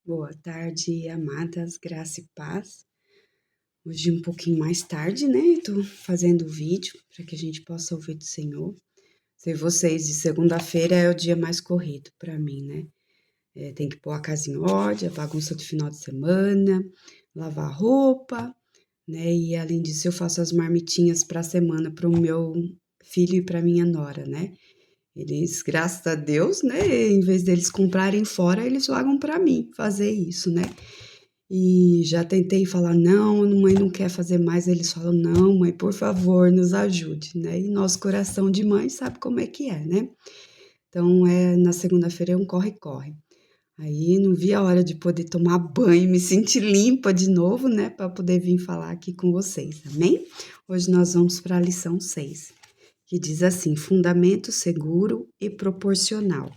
Boa tarde, amadas, graça e paz. Hoje um pouquinho mais tarde, né? Tô fazendo o vídeo para que a gente possa ouvir do Senhor. Sei vocês, de segunda-feira é o dia mais corrido para mim, né? Tem que pôr a casa em ordem, a bagunça do final de semana, lavar roupa, né? E além disso, eu faço as marmitinhas para a semana para o meu filho e para minha nora, né? Eles, graças a Deus, né? Em vez deles comprarem fora, eles pagam para mim fazer isso, né? E já tentei falar, não, mãe não quer fazer mais. Eles falam, não, mãe, por favor, nos ajude, né? E nosso coração de mãe sabe como é que é, né? Então, na segunda-feira é um corre-corre. Aí não vi a hora de poder tomar banho, me sentir limpa de novo, né? Para poder vir falar aqui com vocês, amém? Hoje nós vamos para a lição 6, que diz assim: fundamento seguro e proporcional.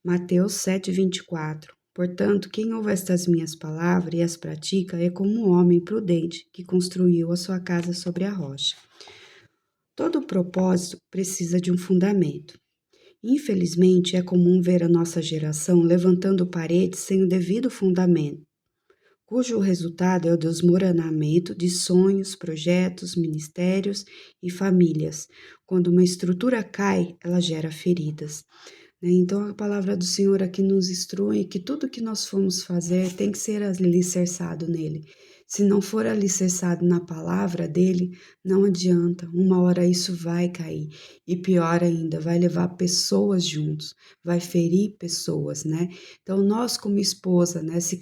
Mateus 7:24. Portanto, quem ouve estas minhas palavras e as pratica é como um homem prudente que construiu a sua casa sobre a rocha. Todo propósito precisa de um fundamento. Infelizmente, é comum ver a nossa geração levantando paredes sem o devido fundamento, cujo resultado é o desmoronamento de sonhos, projetos, ministérios e famílias. Quando uma estrutura cai, ela gera feridas. Então, a palavra do Senhor aqui nos instrui que tudo que nós formos fazer tem que ser alicerçado nele. Se não for alicerçado na palavra dele, não adianta. Uma hora isso vai cair. E pior ainda, vai levar pessoas juntos, vai ferir pessoas, né? Então, nós como esposa, né, se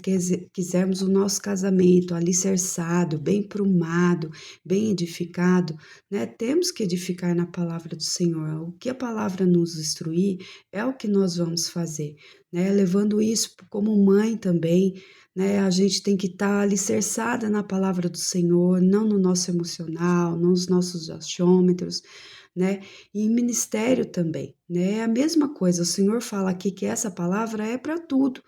quisermos o nosso casamento alicerçado, bem prumado, bem edificado, né, temos que edificar na palavra do Senhor. O que a palavra nos instruir é o que nós vamos fazer, né? Levando isso como mãe também, né? A gente tem que estar alicerçada na palavra do Senhor, não no nosso emocional, não nos nossos achômetros, né? E em ministério também, né? É a mesma coisa. O Senhor fala aqui que essa palavra é para tudo,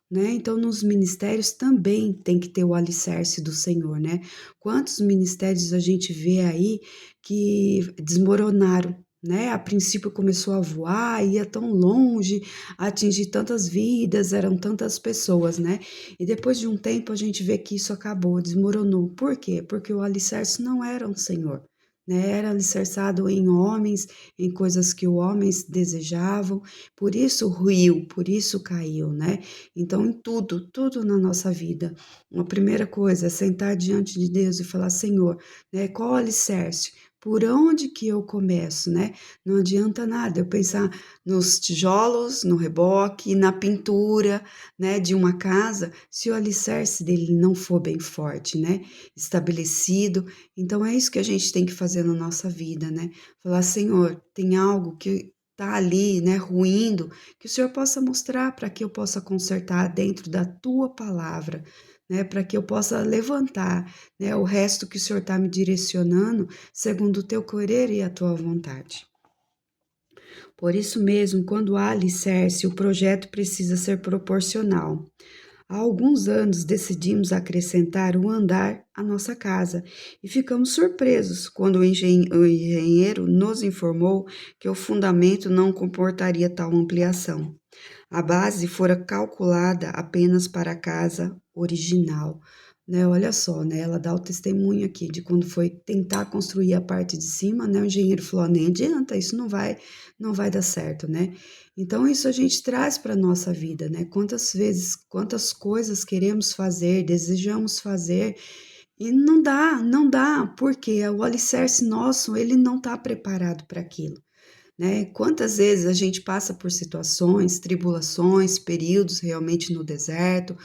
né? Então, nos ministérios também tem que ter o alicerce do Senhor, né? Quantos ministérios a gente vê aí que desmoronaram, né? A princípio começou a voar, ia tão longe, atingir tantas vidas, eram tantas pessoas, né? E depois de um tempo a gente vê que isso acabou, desmoronou. Por quê? Porque o alicerce não era o Senhor, né? Era alicerçado em homens, em coisas que os homens desejavam, por isso ruiu, por isso caiu, né? Então, em tudo, tudo na nossa vida, a primeira coisa é sentar diante de Deus e falar, Senhor, né? Qual o alicerce? Por onde que eu começo, né? Não adianta nada eu pensar nos tijolos, no reboque, na pintura, né, de uma casa, se o alicerce dele não for bem forte, né, estabelecido. Então é isso que a gente tem que fazer na nossa vida, né? Falar, Senhor, tem algo que tá ali, né, ruindo, que o Senhor possa mostrar para que eu possa consertar dentro da tua palavra, né, para que eu possa levantar, né, o resto que o Senhor está me direcionando segundo o teu querer e a tua vontade. Por isso mesmo, quando há alicerce, o projeto precisa ser proporcional. Há alguns anos decidimos acrescentar um andar à nossa casa e ficamos surpresos quando o engenheiro nos informou que o fundamento não comportaria tal ampliação. A base fora calculada apenas para a casa original, né? Olha só, né? Ela dá o testemunho aqui de quando foi tentar construir a parte de cima, né? O engenheiro falou, nem adianta, isso não vai dar certo, né? Então isso a gente traz para nossa vida, né? Quantas vezes, quantas coisas queremos fazer, desejamos fazer e não dá, porque o alicerce nosso, ele não está preparado para aquilo, né? Quantas vezes a gente passa por situações, tribulações, períodos realmente no deserto,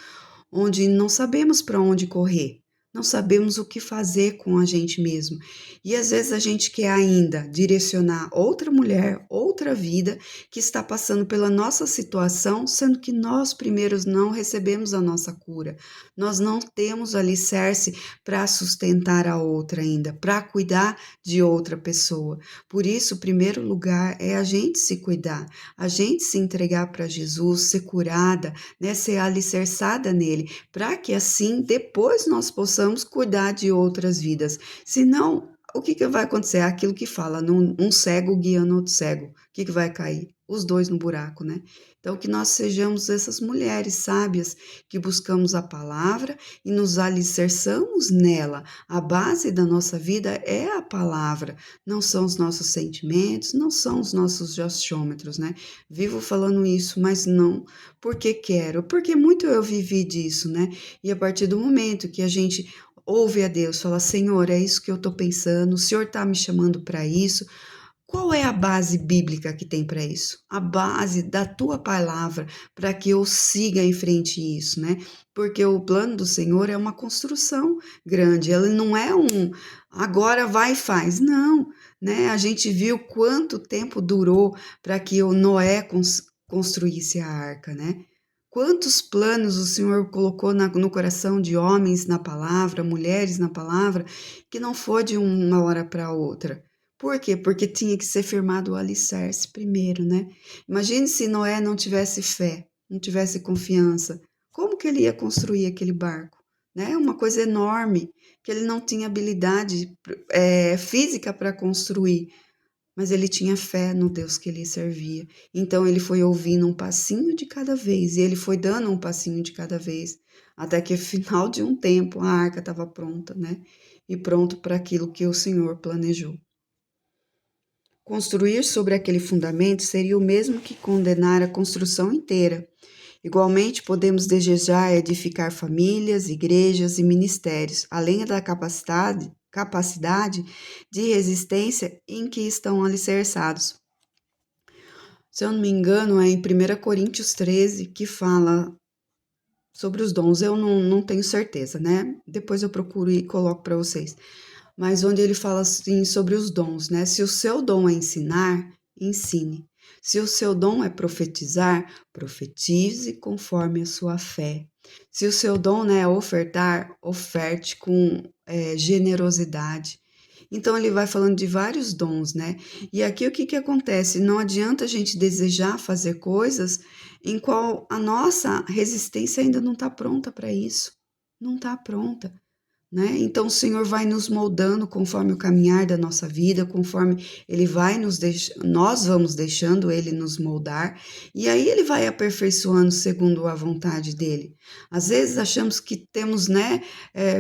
onde não sabemos para onde correr, não sabemos o que fazer com a gente mesmo. E às vezes a gente quer ainda direcionar outra mulher, outra vida que está passando pela nossa situação, sendo que nós primeiros não recebemos a nossa cura. Nós não temos alicerce para sustentar a outra ainda, para cuidar de outra pessoa. Por isso, o primeiro lugar é a gente se cuidar, a gente se entregar para Jesus, ser curada, né, ser alicerçada nele, para que assim depois nós possamos cuidar de outras vidas. Senão, o que vai acontecer? Aquilo que fala, um cego guiando outro cego. O que vai cair? os dois no buraco, né? Então, que nós sejamos essas mulheres sábias que buscamos a palavra e nos alicerçamos nela. A base da nossa vida é a palavra, não são os nossos sentimentos, não são os nossos achômetros, né? Vivo falando isso, mas não porque quero, porque muito eu vivi disso, né? E a partir do momento que a gente ouve a Deus, fala: Senhor, é isso que eu estou pensando, o Senhor está me chamando para isso. Qual é a base bíblica que tem para isso? A base da tua palavra, para que eu siga em frente isso, né? Porque o plano do Senhor é uma construção grande, ele não é um agora vai e faz, não, né? A gente viu quanto tempo durou para que o Noé construísse a arca, né? Quantos planos o Senhor colocou no coração de homens na palavra, mulheres na palavra, que não foi de uma hora para outra. Por quê? Porque tinha que ser firmado o alicerce primeiro, né? Imagine se Noé não tivesse fé, não tivesse confiança. Como que ele ia construir aquele barco? Né? Uma coisa enorme, que ele não tinha habilidade física para construir, mas ele tinha fé no Deus que ele servia. Então ele foi ouvindo um passinho de cada vez, e ele foi dando um passinho de cada vez, até que no final de um tempo a arca estava pronta, né? E pronto para aquilo que o Senhor planejou. Construir sobre aquele fundamento seria o mesmo que condenar a construção inteira. Igualmente, podemos desejar edificar famílias, igrejas e ministérios, além da capacidade de resistência em que estão alicerçados. Se eu não me engano, é em 1 Coríntios 13 que fala sobre os dons. Eu não tenho certeza, né? Depois eu procuro e coloco para vocês. Mas onde ele fala assim sobre os dons, né? Se o seu dom é ensinar, ensine. Se o seu dom é profetizar, profetize conforme a sua fé. Se o seu dom, né, é ofertar, oferte com generosidade. Então ele vai falando de vários dons, né? E aqui o que acontece? Não adianta a gente desejar fazer coisas em qual a nossa resistência ainda não está pronta para isso. Não está pronta. Né? Então o Senhor vai nos moldando conforme o caminhar da nossa vida, conforme Ele vai nós vamos deixando Ele nos moldar, e aí Ele vai aperfeiçoando segundo a vontade dEle. Às vezes achamos que temos, né,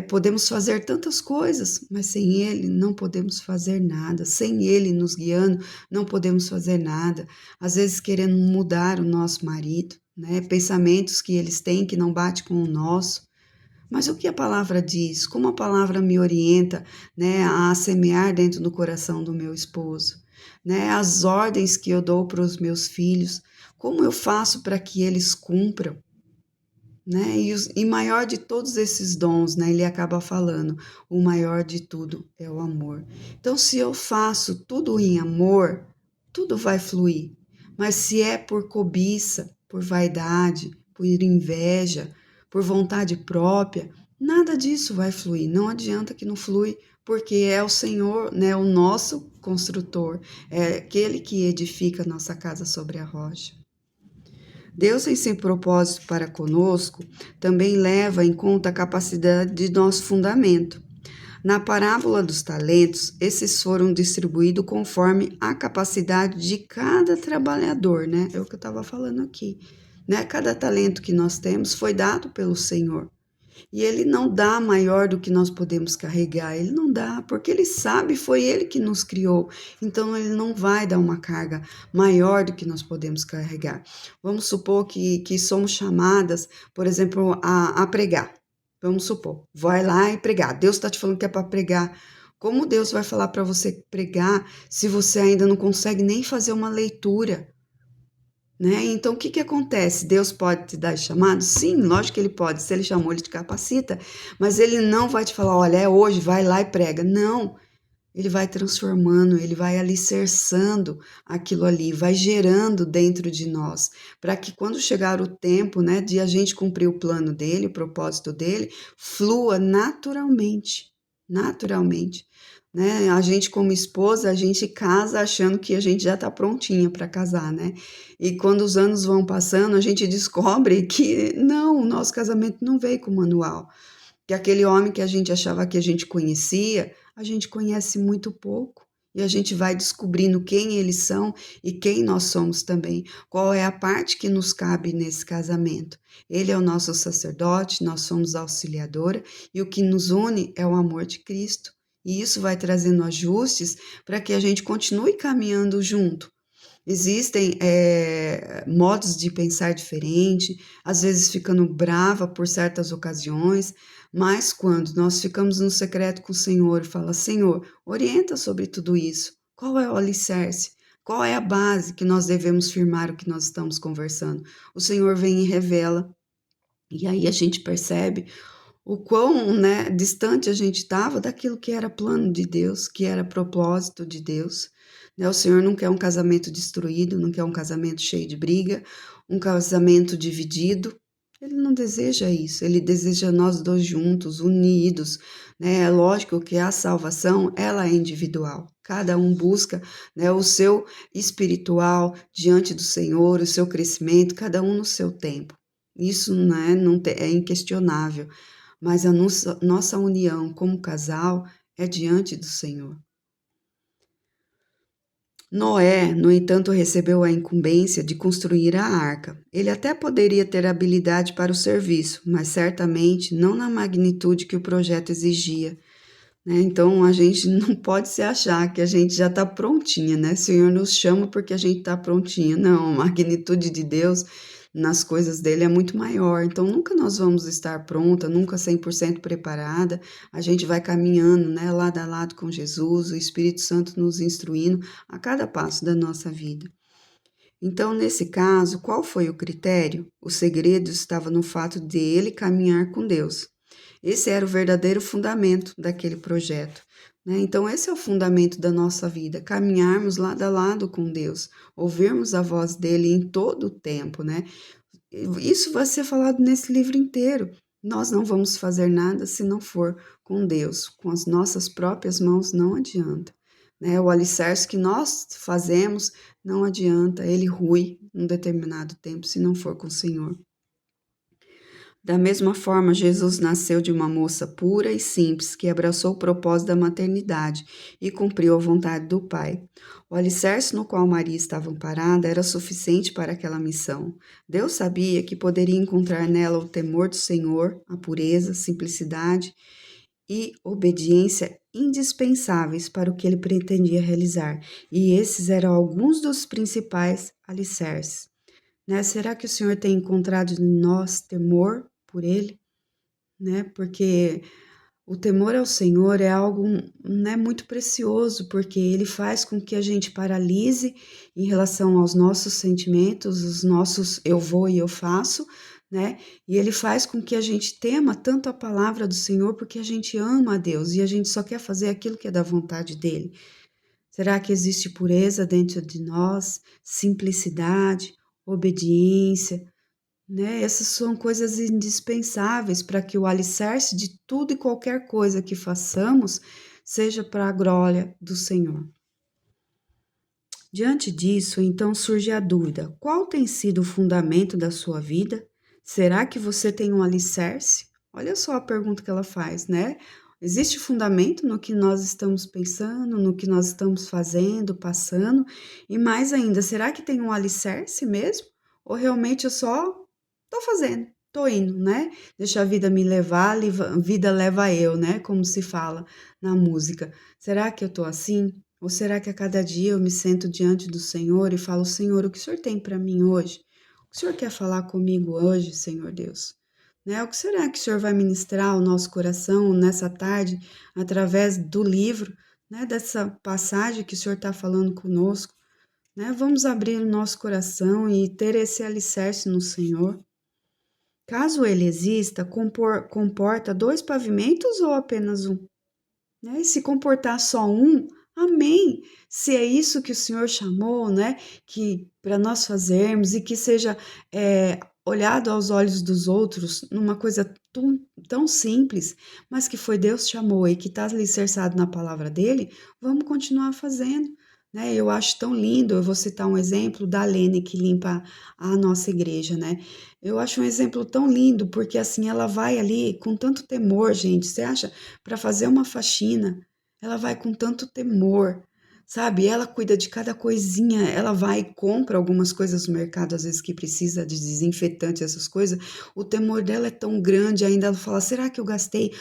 podemos fazer tantas coisas, mas sem Ele não podemos fazer nada, sem Ele nos guiando não podemos fazer nada. Às vezes querendo mudar o nosso marido, né, pensamentos que eles têm que não bate com o nosso. Mas o que a palavra diz? Como a palavra me orienta, né, a semear dentro do coração do meu esposo? Né, as ordens que eu dou para os meus filhos, como eu faço para que eles cumpram? Né? E maior de todos esses dons, né, ele acaba falando, o maior de tudo é o amor. Então, se eu faço tudo em amor, tudo vai fluir. Mas se é por cobiça, por vaidade, por inveja, por vontade própria, nada disso vai fluir. Não adianta que não flui, porque é o Senhor, né, o nosso construtor, é aquele que edifica a nossa casa sobre a rocha. Deus, em seu propósito para conosco, também leva em conta a capacidade de nosso fundamento. Na parábola dos talentos, esses foram distribuídos conforme a capacidade de cada trabalhador, né? É o que eu estava falando aqui, né? Cada talento que nós temos foi dado pelo Senhor. E Ele não dá maior do que nós podemos carregar, Ele não dá, porque Ele sabe, foi Ele que nos criou, então Ele não vai dar uma carga maior do que nós podemos carregar. Vamos supor que somos chamadas, por exemplo, a pregar. Vamos supor, vai lá e pregar. Deus está te falando que é para pregar. Como Deus vai falar para você pregar se você ainda não consegue nem fazer uma leitura? Né? Então, o que acontece? Deus pode te dar chamado? Sim, lógico que Ele pode. Se Ele chamou, Ele te capacita. Mas Ele não vai te falar, olha, é hoje, vai lá e prega. Não. Ele vai transformando, Ele vai alicerçando aquilo ali, vai gerando dentro de nós, para que quando chegar o tempo, né, de a gente cumprir o plano dEle, o propósito dEle, flua naturalmente. Naturalmente. Né? A gente, como esposa, a gente casa achando que a gente já está prontinha para casar, né? E quando os anos vão passando, a gente descobre que não, o nosso casamento não veio com manual. Que aquele homem que a gente achava que a gente conhecia, a gente conhece muito pouco. E a gente vai descobrindo quem eles são e quem nós somos também. Qual é a parte que nos cabe nesse casamento. Ele é o nosso sacerdote, nós somos a auxiliadora, e o que nos une é o amor de Cristo. E isso vai trazendo ajustes para que a gente continue caminhando junto. Existem modos de pensar diferente, às vezes ficando brava por certas ocasiões, mas quando nós ficamos no secreto com o Senhor e fala, Senhor, orienta sobre tudo isso. Qual é o alicerce? Qual é a base que nós devemos firmar o que nós estamos conversando? O Senhor vem e revela, e aí a gente percebe o quão, né, distante a gente estava daquilo que era plano de Deus, que era propósito de Deus. Né? O Senhor não quer um casamento destruído, não quer um casamento cheio de briga, um casamento dividido. Ele não deseja isso, ele deseja nós dois juntos, unidos. Né? É lógico que a salvação, ela é individual. Cada um busca, né, o seu espiritual diante do Senhor, o seu crescimento, cada um no seu tempo. Isso, né, é inquestionável, mas a nossa união como casal é diante do Senhor. Noé, no entanto, recebeu a incumbência de construir a arca. Ele até poderia ter habilidade para o serviço, mas certamente não na magnitude que o projeto exigia. Né? Então, a gente não pode se achar que a gente já está prontinha, né? O Senhor nos chama porque a gente está prontinha. Não, a magnitude de Deus nas coisas dele é muito maior. Então, nunca nós vamos estar pronta, nunca 100% preparada. A gente vai caminhando, né, lado a lado com Jesus, o Espírito Santo nos instruindo a cada passo da nossa vida. Então, nesse caso, qual foi o critério? O segredo estava no fato de ele caminhar com Deus. Esse era o verdadeiro fundamento daquele projeto. Né? Então, esse é o fundamento da nossa vida, caminharmos lado a lado com Deus, ouvirmos a voz dele em todo o tempo. Né? Isso vai ser falado nesse livro inteiro. Nós não vamos fazer nada se não for com Deus, com as nossas próprias mãos não adianta. Né? O alicerce que nós fazemos não adianta, ele rui num determinado tempo se não for com o Senhor. Da mesma forma, Jesus nasceu de uma moça pura e simples que abraçou o propósito da maternidade e cumpriu a vontade do Pai. O alicerce no qual Maria estava amparada era suficiente para aquela missão. Deus sabia que poderia encontrar nela o temor do Senhor, a pureza, simplicidade e obediência indispensáveis para o que ele pretendia realizar. E esses eram alguns dos principais alicerces. Né? Será que o Senhor tem encontrado em nós temor por Ele? Né? Porque o temor ao Senhor é algo, né, muito precioso, porque ele faz com que a gente paralise em relação aos nossos sentimentos, os nossos eu vou e eu faço, né? E ele faz com que a gente tema tanto a palavra do Senhor, porque a gente ama a Deus e a gente só quer fazer aquilo que é da vontade dele. Será que existe pureza dentro de nós, simplicidade, obediência, né? Essas são coisas indispensáveis para que o alicerce de tudo e qualquer coisa que façamos seja para a glória do Senhor. Diante disso, então surge a dúvida: qual tem sido o fundamento da sua vida? Será que você tem um alicerce? Olha só a pergunta que ela faz, né? Existe fundamento no que nós estamos pensando, no que nós estamos fazendo, passando? E mais ainda, será que tem um alicerce mesmo? Ou realmente eu só tô fazendo, tô indo, né? Deixa a vida me levar, a vida leva eu, né? Como se fala na música. Será que eu tô assim? Ou será que a cada dia eu me sento diante do Senhor e falo, Senhor, o que o Senhor tem para mim hoje? O que o Senhor quer falar comigo hoje, Senhor Deus? Né? O que será que o Senhor vai ministrar ao nosso coração nessa tarde, através do livro, né? Dessa passagem que o Senhor está falando conosco? Né? Vamos abrir o nosso coração e ter esse alicerce no Senhor. Caso ele exista, comporta 2 pavimentos ou apenas um? Né? E se comportar só um, amém. Se é isso que o Senhor chamou, né? Que para nós fazermos e que seja olhado aos olhos dos outros numa coisa tão simples, mas que foi Deus que chamou e que está alicerçado na palavra dele, vamos continuar fazendo. Né? Eu acho tão lindo, eu vou citar um exemplo da Lene que limpa a nossa igreja, né? Eu acho um exemplo tão lindo, porque assim ela vai ali com tanto temor, gente. Você acha? Para fazer uma faxina, ela vai com tanto temor, sabe? Ela cuida de cada coisinha, ela vai e compra algumas coisas no mercado, às vezes que precisa de desinfetante, essas coisas. O temor dela é tão grande ainda, ela fala: será que eu gastei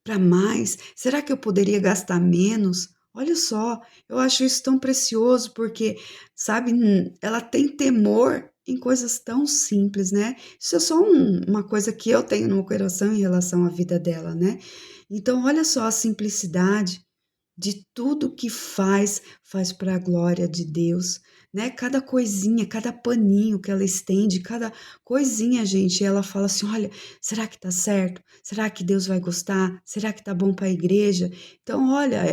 para mais? Será que eu poderia gastar menos? Olha só, eu acho isso tão precioso porque, sabe, ela tem temor em coisas tão simples, né? Isso é só uma coisa que eu tenho no meu coração em relação à vida dela, né? Então, olha só a simplicidade de tudo que faz, faz para a glória de Deus, né? Cada coisinha, cada paninho que ela estende, cada coisinha, gente, ela fala assim: olha, será que tá certo? Será que Deus vai gostar? Será que tá bom para a igreja? Então, olha,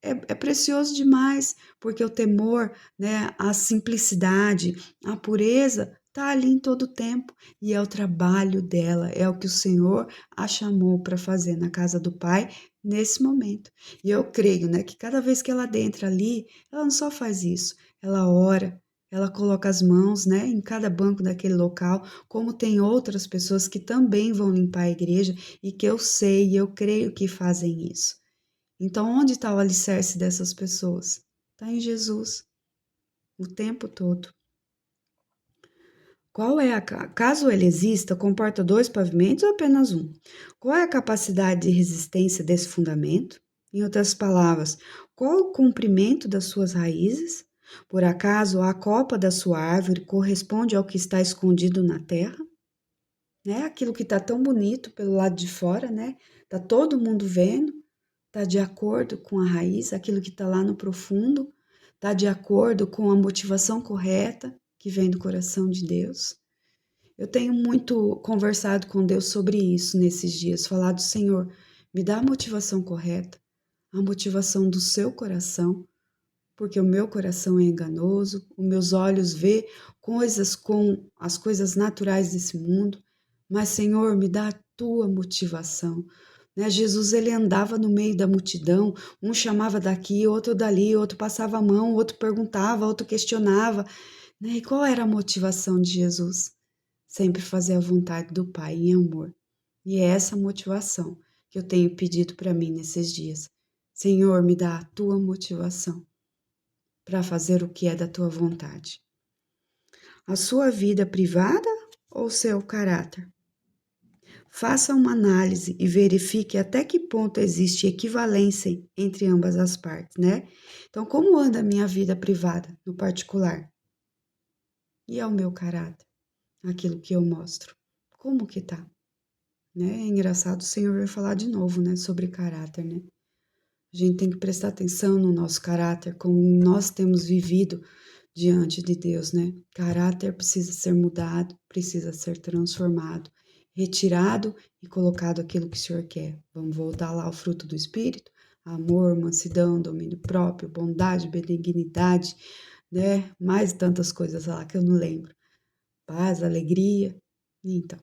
é precioso demais, porque o temor, né, a simplicidade, a pureza, tá ali em todo o tempo, e é o trabalho dela, é o que o Senhor a chamou para fazer na casa do Pai nesse momento. E eu creio, né, que cada vez que ela adentra ali, ela não só faz isso, ela ora, ela coloca as mãos, né, em cada banco daquele local, como tem outras pessoas que também vão limpar a igreja e que eu sei e eu creio que fazem isso. Então, onde está o alicerce dessas pessoas? Está em Jesus, o tempo todo. Qual é caso ele exista, comporta dois pavimentos ou apenas um? Qual é a capacidade de resistência desse fundamento? Em outras palavras, qual o comprimento das suas raízes? Por acaso a copa da sua árvore corresponde ao que está escondido na terra? Né? Aquilo que está tão bonito pelo lado de fora, né? Tá todo mundo vendo, tá de acordo com a raiz, aquilo que está lá no profundo, tá de acordo com a motivação correta que vem do coração de Deus. Eu tenho muito conversado com Deus sobre isso nesses dias, falado: Senhor, me dá a motivação correta, a motivação do seu coração, porque o meu coração é enganoso, os meus olhos vê coisas com as coisas naturais desse mundo, mas Senhor, me dá a tua motivação. Né? Jesus, ele andava no meio da multidão, um chamava daqui, outro dali, outro passava a mão, outro perguntava, outro questionava. Né? E qual era a motivação de Jesus? Sempre fazer a vontade do Pai em amor. E é essa motivação que eu tenho pedido para mim nesses dias. Senhor, me dá a tua motivação para fazer o que é da tua vontade. A sua vida privada ou seu caráter? Faça uma análise e verifique até que ponto existe equivalência entre ambas as partes, né? Então, como anda a minha vida privada, no particular? E ao meu caráter? Aquilo que eu mostro? Como que tá? Né? É engraçado, o Senhor vai falar de novo, né, sobre caráter, né? A gente tem que prestar atenção no nosso caráter, como nós temos vivido diante de Deus, né? Caráter precisa ser mudado, precisa ser transformado, retirado e colocado aquilo que o Senhor quer. Vamos voltar lá ao fruto do Espírito: amor, mansidão, domínio próprio, bondade, benignidade, né? Mais tantas coisas lá que eu não lembro. Paz, alegria. Então,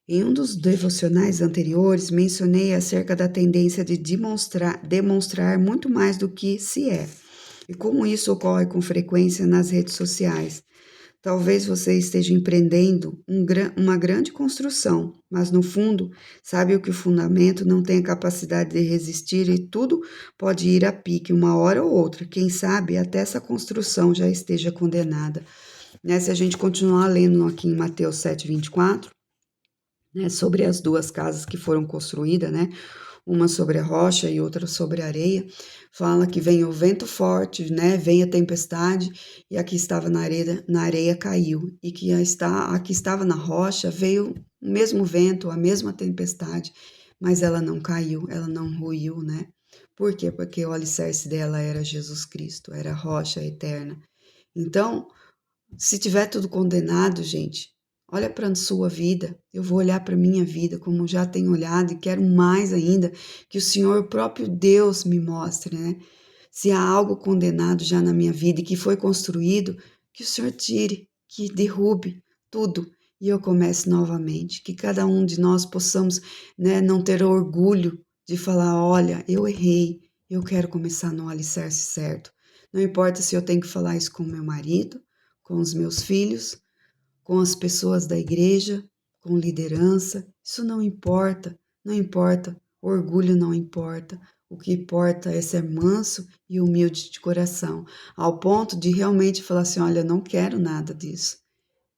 em um dos devocionais anteriores, mencionei acerca da tendência de demonstrar muito mais do que se é, e como isso ocorre com frequência nas redes sociais. Talvez você esteja empreendendo uma grande construção, mas no fundo, sabe que o fundamento não tem a capacidade de resistir e tudo pode ir a pique uma hora ou outra. Quem sabe até essa construção já esteja condenada. Né? Se a gente continuar lendo aqui em Mateus 7:24, né, sobre as duas casas que foram construídas, né, uma sobre a rocha e outra sobre a areia, fala que vem o vento forte, né, vem a tempestade, e a que estava na areia caiu, e que a que estava na rocha veio o mesmo vento, a mesma tempestade, mas ela não caiu, ela não ruiu, né? Por quê? Porque o alicerce dela era Jesus Cristo, era a rocha eterna. Então, se tiver tudo condenado, gente, olha para a sua vida. Eu vou olhar para a minha vida como já tenho olhado e quero mais ainda que o Senhor, o próprio Deus, me mostre, né? Se há algo condenado já na minha vida e que foi construído, que o Senhor tire, que derrube tudo e eu comece novamente. Que cada um de nós possamos, né, não ter orgulho de falar: olha, eu errei, eu quero começar no alicerce certo. Não importa se eu tenho que falar isso com meu marido, com os meus filhos, com as pessoas da igreja, com liderança. Isso não importa, não importa. Orgulho não importa. O que importa é ser manso e humilde de coração, ao ponto de realmente falar assim: olha, eu não quero nada disso.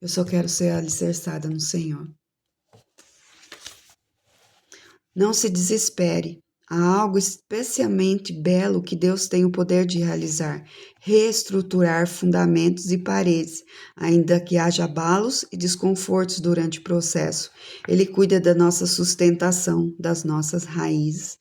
Eu só quero ser alicerçada no Senhor. Não se desespere. Há algo especialmente belo que Deus tem o poder de realizar, reestruturar fundamentos e paredes, ainda que haja abalos e desconfortos durante o processo. Ele cuida da nossa sustentação, das nossas raízes,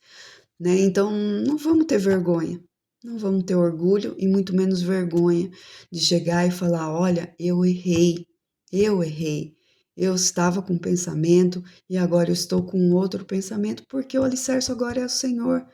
né? Então, não vamos ter vergonha, não vamos ter orgulho e muito menos vergonha de chegar e falar: olha, eu errei, eu errei. Eu estava com um pensamento e agora eu estou com outro pensamento porque o alicerce agora é o Senhor.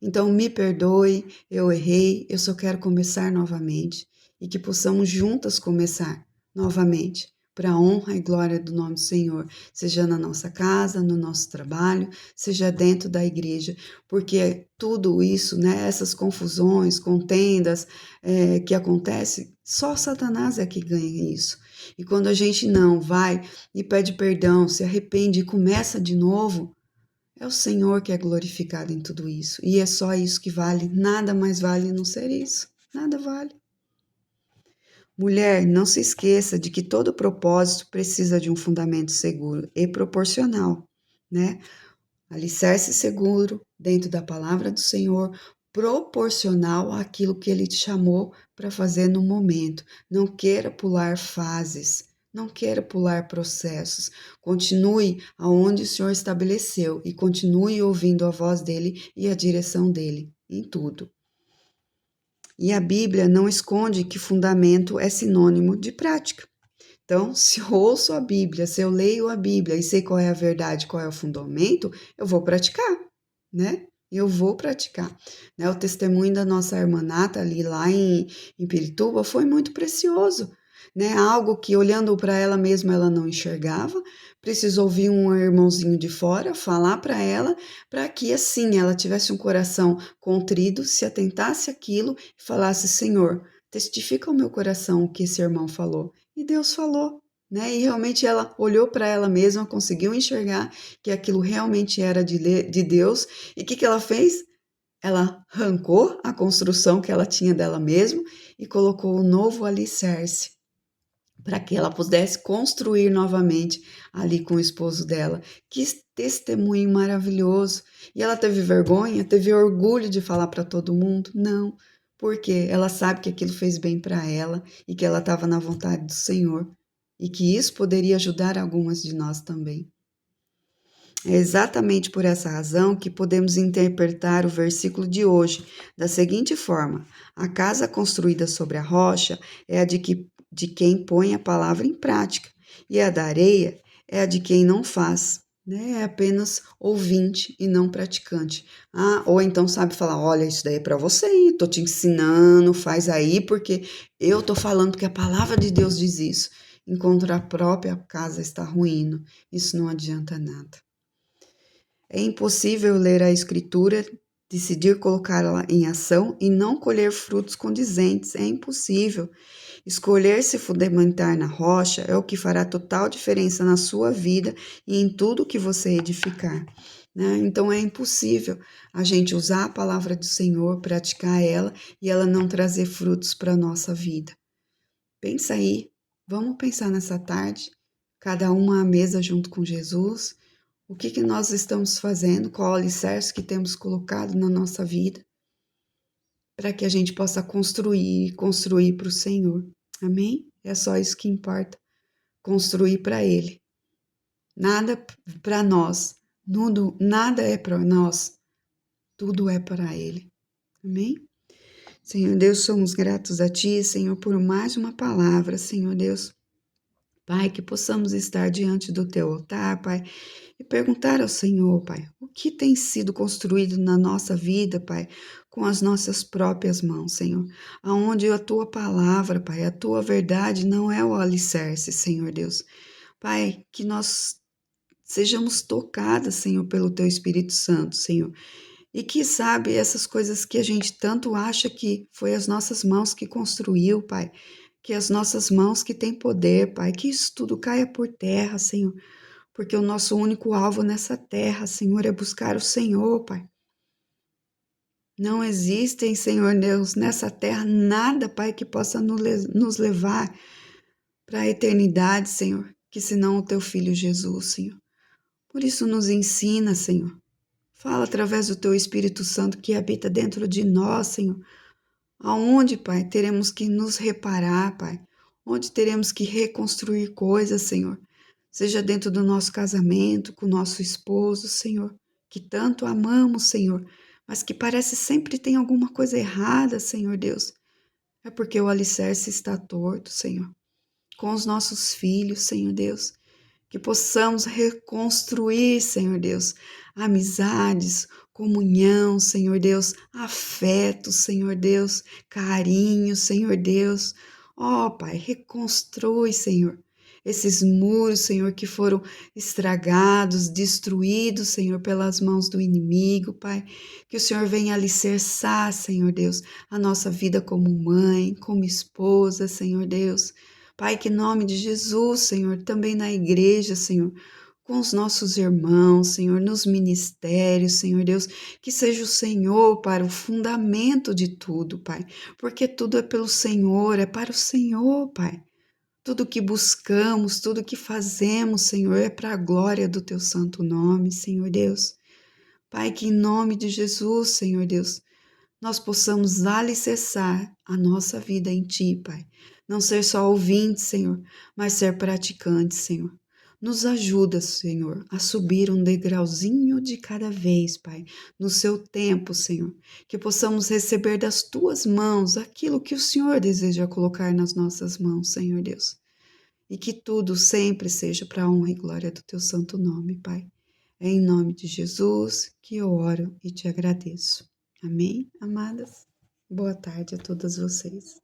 Então, me perdoe, eu errei, eu só quero começar novamente e que possamos juntas começar novamente, para a honra e glória do nome do Senhor, seja na nossa casa, no nosso trabalho, seja dentro da igreja, porque tudo isso, né, essas confusões, contendas que acontecem, só Satanás é que ganha isso. E quando a gente não vai e pede perdão, se arrepende e começa de novo, é o Senhor que é glorificado em tudo isso. E é só isso que vale. Nada mais vale não ser isso. Nada vale. Mulher, não se esqueça de que todo propósito precisa de um fundamento seguro e proporcional, né? Alicerce seguro dentro da palavra do Senhor, proporcional àquilo que Ele te chamou para fazer no momento. Não queira pular fases, não queira pular processos. Continue aonde o Senhor estabeleceu e continue ouvindo a voz dEle e a direção dEle em tudo. E a Bíblia não esconde que fundamento é sinônimo de prática. Então, se eu ouço a Bíblia, se eu leio a Bíblia e sei qual é a verdade, qual é o fundamento, eu vou praticar, né? Eu vou praticar. Né? O testemunho da nossa irmã Nathalie lá em Pirituba foi muito precioso, né? Algo que olhando para ela mesma ela não enxergava, precisou ouvir um irmãozinho de fora falar para que assim ela tivesse um coração contrido, se atentasse àquilo e falasse: Senhor, testifica ao meu coração o que esse irmão falou. E Deus falou, né? E realmente ela olhou para ela mesma, conseguiu enxergar que aquilo realmente era de Deus. E o que ela fez? Ela arrancou a construção que ela tinha dela mesma e colocou um novo alicerce para que ela pudesse construir novamente ali com o esposo dela. Que testemunho maravilhoso! E ela teve vergonha, teve orgulho de falar para todo mundo? Não, porque ela sabe que aquilo fez bem para ela e que ela estava na vontade do Senhor e que isso poderia ajudar algumas de nós também. É exatamente por essa razão que podemos interpretar o versículo de hoje da seguinte forma: a casa construída sobre a rocha é a de quem põe a palavra em prática, e a da areia é a de quem não faz, né? É apenas ouvinte e não praticante. Ah, ou então sabe falar: olha, isso daí é para você, tô te ensinando, faz aí, porque eu tô falando que a palavra de Deus diz isso. Enquanto a própria casa está ruindo, isso não adianta nada. É impossível ler a Escritura, decidir colocá-la em ação e não colher frutos condizentes. É impossível. Escolher se fundamentar na rocha é o que fará total diferença na sua vida e em tudo que você edificar. Né? Então é impossível a gente usar a palavra do Senhor, praticar ela e ela não trazer frutos para a nossa vida. Pensa aí, vamos pensar nessa tarde, cada uma à mesa junto com Jesus. O que nós estamos fazendo, qual o alicerce que temos colocado na nossa vida, para que a gente possa construir para o Senhor. Amém? É só isso que importa, construir para Ele. Nada para nós, nada é para nós, tudo é para Ele. Amém? Senhor Deus, somos gratos a Ti, Senhor, por mais uma palavra, Senhor Deus. Pai, que possamos estar diante do Teu altar, Pai, e perguntar ao Senhor, Pai, o que tem sido construído na nossa vida, Pai, com as nossas próprias mãos, Senhor. Aonde a Tua palavra, Pai, a Tua verdade não é o alicerce, Senhor Deus. Pai, que nós sejamos tocadas, Senhor, pelo Teu Espírito Santo, Senhor. E que sabe essas coisas que a gente tanto acha que foi as nossas mãos que construiu, Pai, que as nossas mãos que têm poder, Pai, que isso tudo caia por terra, Senhor, porque o nosso único alvo nessa terra, Senhor, é buscar o Senhor, Pai. Não existem, Senhor Deus, nessa terra nada, Pai, que possa nos levar para a eternidade, Senhor, que senão o Teu Filho Jesus, Senhor. Por isso nos ensina, Senhor. Fala através do Teu Espírito Santo que habita dentro de nós, Senhor. Aonde, Pai, teremos que nos reparar, Pai. Onde teremos que reconstruir coisas, Senhor. Seja dentro do nosso casamento, com o nosso esposo, Senhor. Que tanto amamos, Senhor. Mas que parece sempre tem alguma coisa errada, Senhor Deus. É porque o alicerce está torto, Senhor. Com os nossos filhos, Senhor Deus. Que possamos reconstruir, Senhor Deus, amizades, comunhão, Senhor Deus, afeto, Senhor Deus, carinho, Senhor Deus. Ó, Pai, reconstrui, Senhor, esses muros, Senhor, que foram estragados, destruídos, Senhor, pelas mãos do inimigo, Pai. Que o Senhor venha alicerçar, Senhor Deus, a nossa vida como mãe, como esposa, Senhor Deus. Pai, que em nome de Jesus, Senhor, também na igreja, Senhor, com os nossos irmãos, Senhor, nos ministérios, Senhor Deus, que seja o Senhor para o fundamento de tudo, Pai, porque tudo é pelo Senhor, é para o Senhor, Pai. Tudo que buscamos, tudo que fazemos, Senhor, é para a glória do Teu santo nome, Senhor Deus. Pai, que em nome de Jesus, Senhor Deus, nós possamos alicerçar a nossa vida em Ti, Pai. Não ser só ouvintes, Senhor, mas ser praticantes, Senhor. Nos ajuda, Senhor, a subir um degrauzinho de cada vez, Pai, no Seu tempo, Senhor. Que possamos receber das Tuas mãos aquilo que o Senhor deseja colocar nas nossas mãos, Senhor Deus. E que tudo sempre seja para a honra e glória do Teu santo nome, Pai. É em nome de Jesus que eu oro e te agradeço. Amém, amadas? Boa tarde a todas vocês.